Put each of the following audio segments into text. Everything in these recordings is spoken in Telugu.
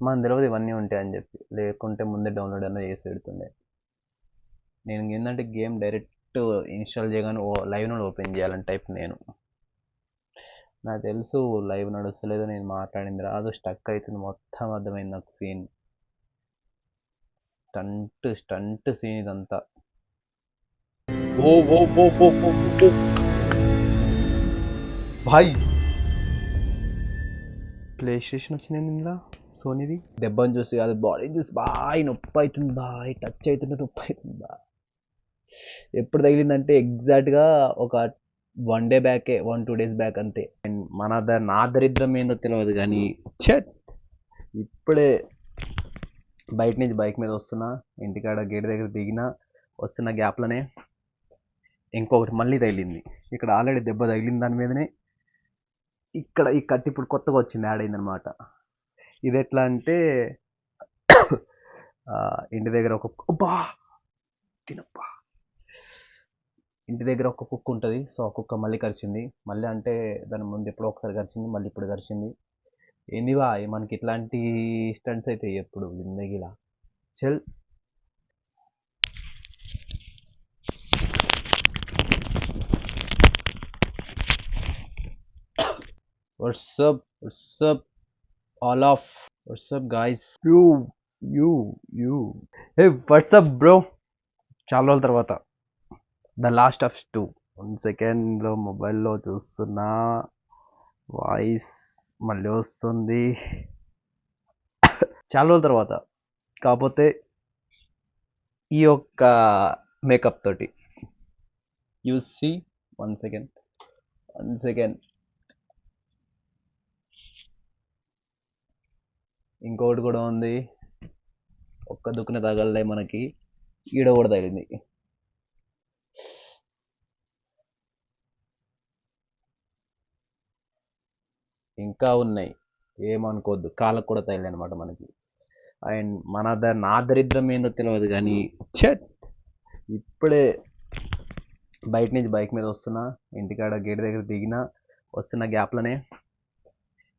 మనకు తెలియదు ఇవన్నీ ఉంటాయని చెప్పి, లేకుంటే ముందే డౌన్లోడ్ అన్న చేసి పెడుతుండే. నేను ఏంటంటే గేమ్ డైరెక్ట్ ఇన్స్టాల్ చేయగానే లైవ్ నోడ్ ఓపెన్ చేయాలని టైప్ నేను. నాకు తెలుసు లైవ్ నడుస్తలేదు, నేను మాట్లాడింది రాదు, స్టక్ అవుతుంది, మొత్తం అర్థమైంది నాకు సీన్. స్టంట్ సీన్ ఇదంతా. वो वो भाई ప్లే స్టేషన్ వచ్చింది ఇందులో సోనీది. దెబ్బని చూసి అది బాడీ చూసి బాయ్ నొప్పి అవుతుంది, బాయ్ టచ్ అవుతుంటే నొప్పి అవుతుంది బా. ఎప్పుడు తగిలిందంటే ఎగ్జాక్ట్గా ఒక 1 డే బ్యాకే, 1-2 డేస్ బ్యాక్ అంతే. నా దరిద్రం ఏందో తెలియదు కానీ ఛట్, ఇప్పుడే బయట నుంచి బైక్ మీద వస్తున్నా, ఇంటికాడ గేట్ దగ్గర దిగినా, వస్తున్న గ్యాప్లోనే ఇంకొకటి మళ్ళీ తగిలింది. ఇక్కడ ఆల్రెడీ దెబ్బ తగిలింది దాని మీదనే, ఇక్కడ ఈ కట్ ఇప్పుడు కొత్తగా వచ్చింది, యాడ్ అయిందనమాట. ఇది ఎట్లా అంటే ఇంటి దగ్గర ఒక అబ్బా తినప్పా, ఇంటి దగ్గర ఒక కుక్క ఉంటుంది. సో ఆ కుక్క మళ్ళీ కరిచింది. మళ్ళీ అంటే దాని ముందు ఎప్పుడో ఒకసారి కరిచింది, మళ్ళీ ఇప్పుడు కరిచింది. ఏందివా మనకి ఇట్లాంటి స్టంట్స్ అయితే ఎప్పుడు జిందగీలా చల్. WhatsApp all of, WhatsApp guys, you you hey WhatsApp bro. చాలా రోజుల తర్వాత ద లాస్ట్ ఆఫ్ 2. 1 సెకండ్లో మొబైల్లో చూస్తున్నా, వాయిస్ మళ్ళీ వస్తుంది. చాలా రోజుల తర్వాత, కాకపోతే ఈ యొక్క మేకప్ తోటి. You see 1 second. ఇంకోటి కూడా ఉంది, ఒక్క దుక్కున తగలలే మనకి, ఈడ కూడా తగిలింది. ఇంకా ఉన్నాయి, ఏమనుకోవద్దు, కాళ్ళకు కూడా తగిలి అనమాట మనకి. అండ్ నా దరిద్రం ఏందో తెలియదు కానీ ఛట్, ఇప్పుడే బయట నుంచి బైక్ మీద వస్తున్నా, ఇంటికాడ గేట్ దగ్గర దిగినా, వస్తున్న గ్యాప్లోనే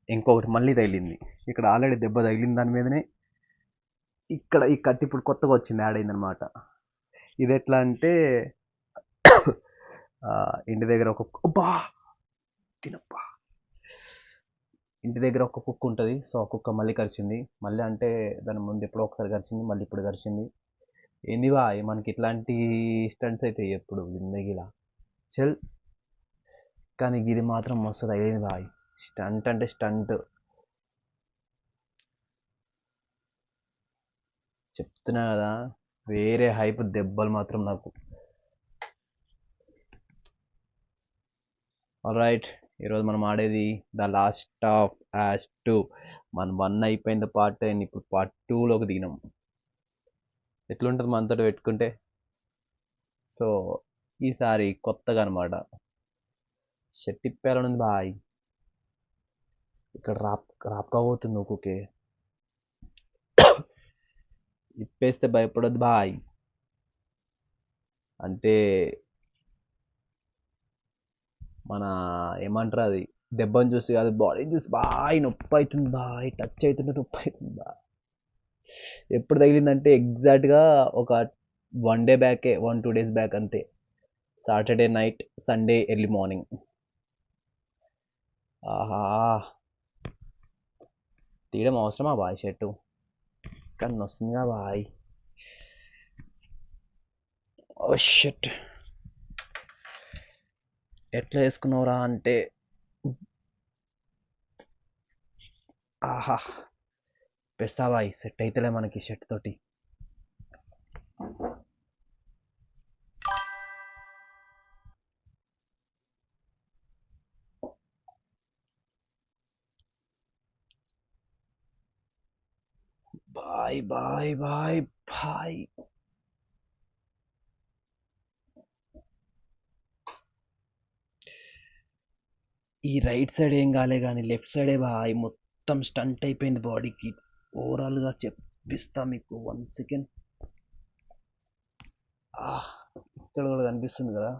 ఇంకొకటి మళ్ళీ తగిలింది. ఇక్కడ ఆల్రెడీ దెబ్బ తగిలింది దాని మీదనే, ఇక్కడ ఈ కట్ ఇప్పుడు కొత్తగా వచ్చింది, యాడ్ అయిందనమాట. ఇది ఎట్లా అంటే ఇంటి దగ్గర ఒక అబ్బా తినప్పా, ఇంటి దగ్గర ఒక కుక్క ఉంటుంది. సో ఆ కుక్క మళ్ళీ కరిచింది. మళ్ళీ అంటే దాని ముందు ఎప్పుడో ఒకసారి కరిచింది, మళ్ళీ ఇప్పుడు కరిచింది. ఏందివా మనకి ఇట్లాంటి స్టంట్స్ అయితే ఎప్పుడు జిందగీలా చల్. కానీ ఇది మాత్రం మస్తు తగిలింది బాయ్. స్టంట్ అంటే స్టంట్ చెప్తున్నా కదా, వేరే హైప్ దెబ్బలు మాత్రం నాకు. ఆల్రైట్, ఈరోజు మనం ఆడేది ద లాస్ట్ ఆఫ్ యాస్ 2. మన 1 అయిపోయింది పార్ట్, అండ్ ఇప్పుడు పార్ట్ 2లోకి దిగినాం. ఎట్లుంటుంది మనతో పెట్టుకుంటే. సో ఈసారి కొత్తగా అనమాట, షర్ట్ ఇప్పాలని ఉంది బాయ్. ఇక్కడ రాప్కా పోతుంది ఒక్కొక్కే, ఇప్పేస్తే భయపడొద్దు బాయ్. అంటే మన ఏమంటారు అది, దెబ్బని చూసి అది బాడీ చూసి బాయ్ నొప్పి అవుతుంది, బాయ్ టచ్ అవుతుంటే నొప్పి అవుతుంది బా. ఎప్పుడు తగిలిందంటే ఎగ్జాక్ట్గా ఒక 1 డే బ్యాకే, 1-2 డేస్ బ్యాక్ అంతే. Saturday night, Sunday early morning. ఆహా, తీయడం అవసరమా బాయ్ షర్టు, కానీ వస్తుందిగా బాయ్. ఓ షర్ట్ ఎట్లా వేసుకున్నావురా అంటే, ఆహా పెస్తా బాయ్, సెట్ అయితేలే మనకి షర్ట్ తోటి. Bye bye bye bye. ఈ రైట్ సైడ్ ఏం కాలే కానీ లెఫ్ట్ సైడే బాయ్ మొత్తం స్టంట్ అయిపోయింది బాడీకి. ఓవరాల్గా చెప్పిస్తా మీకు 1 సెకండ్. ఇక్కడ కూడా కనిపిస్తుంది కదా.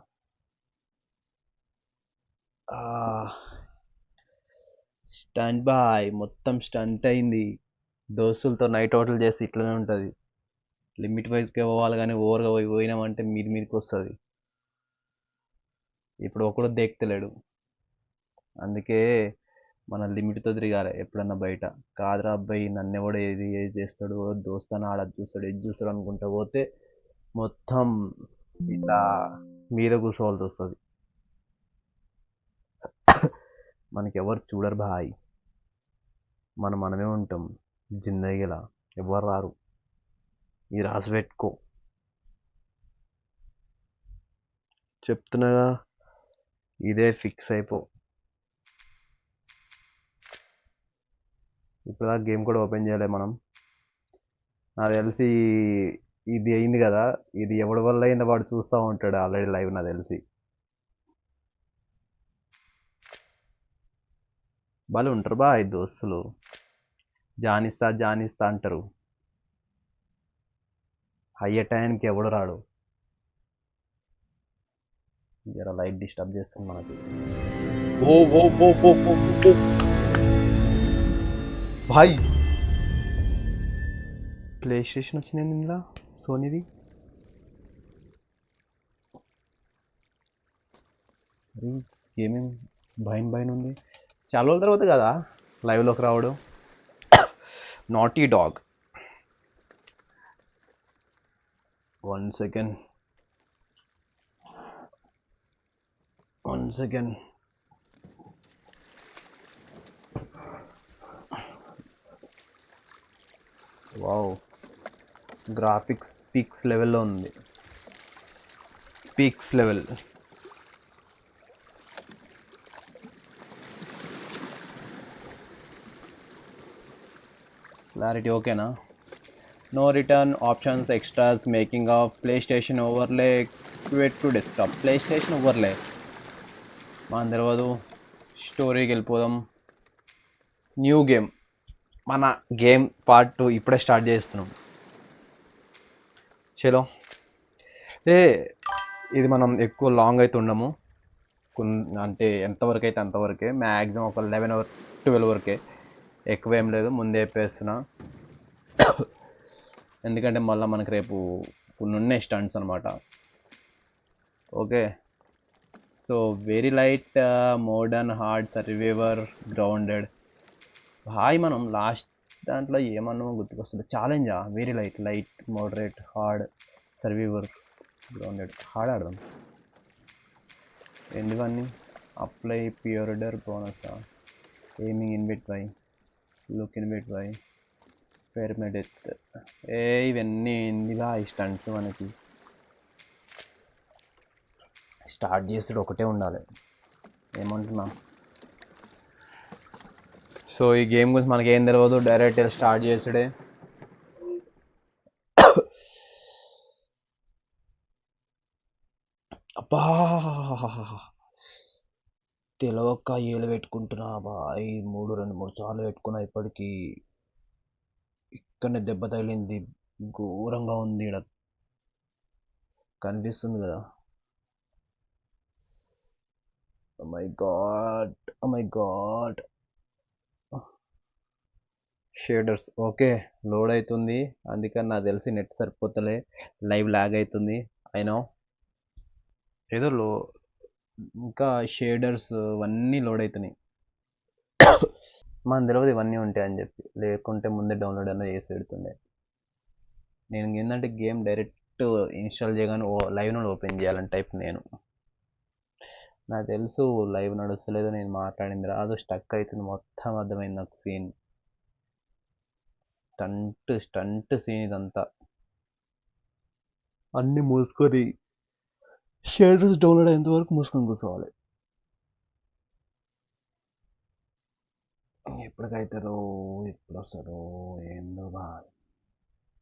స్టంట్ బాయ్ మొత్తం స్టంట్ అయింది. దోస్తులతో నైట్ అవుట్లు చేసి ఇట్లనే ఉంటుంది. లిమిట్ వైజ్గా పోవాలి కానీ ఓవర్గా పోయినామంటే మీదికి వస్తుంది. ఇప్పుడు ఒకడు దేక్తలేడు, అందుకే మన లిమిట్తో తిరగాలి ఎప్పుడన్నా బయట. కాదురా అబ్బాయి నన్ను ఎవడు ఏది చేస్తాడు, దోస్తాను ఆడ చూస్తాడు ఇది చూస్తాడు అనుకుంటా పోతే మొత్తం ఇట్లా మీద కూర్చోవాల్సి వస్తుంది. మనకి ఎవరు చూడరు బాయ్, మనమే ఉంటాం జిందగీలా, ఎవరు రారు. ఇది రాసి పెట్టుకో, చెప్తున్నాగా, ఇదే ఫిక్స్ అయిపో. ఇప్పుడు దాకా గేమ్ కూడా ఓపెన్ చేయలే మనం. నాకు తెలిసి ఇది అయింది కదా, ఇది ఎవడి వల్ల అయిందో వాడు చూస్తూ ఉంటాడు ఆల్రెడీ లైవ్ నాకు తెలిసి. వాళ్ళు ఉంటారు బా ఈ దోస్తులు, జానిస్తా అంటారు. అయ్యే టైంకి ఎవడు రాడు. జర లైట్ డిస్టర్బ్ చేస్తుంది మనకి. ఓ ఓ ఓ ఓ ఓ ఓ. భాయ్ ప్లే స్టేషన్ వచ్చింది ఇందులో, సోనీది. గేమింగ్ భయం ఉంది. చాలా రోజుల తర్వాత కదా లైవ్లోకి రావడం. Naughty dog, 1 second. Wow, graphics peaks లెవెల్లో ఉంది. Peaks level. క్లారిటీ ఓకేనా? No return options extras making of PlayStation overlay quit to desktop. PlayStation overlay మనం తెలియదు. స్టోరీకి వెళ్ళిపోదాం. న్యూ గేమ్, మన గేమ్ పార్ట్ 2 ఇప్పుడే స్టార్ట్ చేస్తున్నాం. చలో ఇది మనం ఎక్కువ లాంగ్ అయితే ఉండము, అంటే ఎంతవరకు అయితే అంతవరకే, మ్యాక్సిమం ఒక 11 or 12 వరకే, ఎక్కువ ఏం లేదు. ముందే చెప్పేస్తున్నా, ఎందుకంటే మళ్ళీ మనకు రేపు కొన్ని స్టంట్స్ అనమాట. Okay, so very light modern hard survivor grounded. Hi మనం లాస్ట్ దాంట్లో ఏమన్నా గుర్తుకొస్తుంది. ఛాలెంజా? Very light moderate hard survivor grounded. Hard ఆడదాం. ఎందుకని అప్లై ప్యూరిడర్ బోనసా? Aiming invert Y, look invert Y, permadeath. ఇవన్నీ ఎందుగా ఈ స్టంట్స్ మనకి? స్టార్ట్ చేసాడు ఒకటే ఉండాలి, ఏమంటున్నా. సో ఈ గేమ్ గురించి మనకి ఏం తెలియదు, డైరెక్ట్ స్టార్ట్ చేసాడే. అబ్బా తెలవక ఏలు పెట్టుకుంటున్నా బాయ్. 2-3 సార్లు పెట్టుకున్నా ఇప్పటికీ. ఇక్కడనే దెబ్బ తగిలింది, ఘోరంగా ఉంది. ఇక్కడ కనిపిస్తుంది కదా. Oh my god. Shaders okay, load అవుతుంది. అందుకని నాకు తెలిసి నెట్ సరిపోతలే, లైవ్ లాగ్ అవుతుంది. అయినా ఏదో ఇంకా షేడర్స్ ఇవన్నీ లోడ్ అవుతున్నాయి. మనం తెలియదు ఇవన్నీ ఉంటాయని చెప్పి, లేకుంటే ముందే డౌన్లోడ్ అన్న చేసి పెడుతుండే. నేను ఏంటంటే గేమ్ డైరెక్ట్ ఇన్స్టాల్ చేయగానే లైవ్ నుండి ఓపెన్ చేయాలని టైప్ నేను. నాకు తెలుసు లైవ్ నడుస్తలేదు, నేను మాట్లాడింది రాదు, స్టక్ అవుతుంది. మొత్తం అర్థమైంది నాకు. సీన్ స్టంట్ సీన్ ఇదంతా. అన్నీ మూసుకొని షేడర్స్ డౌన్లోడ్ అయ్యేంత వరకు మూసుకొని కూర్చోవాలి. ఎప్పటికైతుందో, ఎప్పుడు వస్తుందో ఏందో బాగా.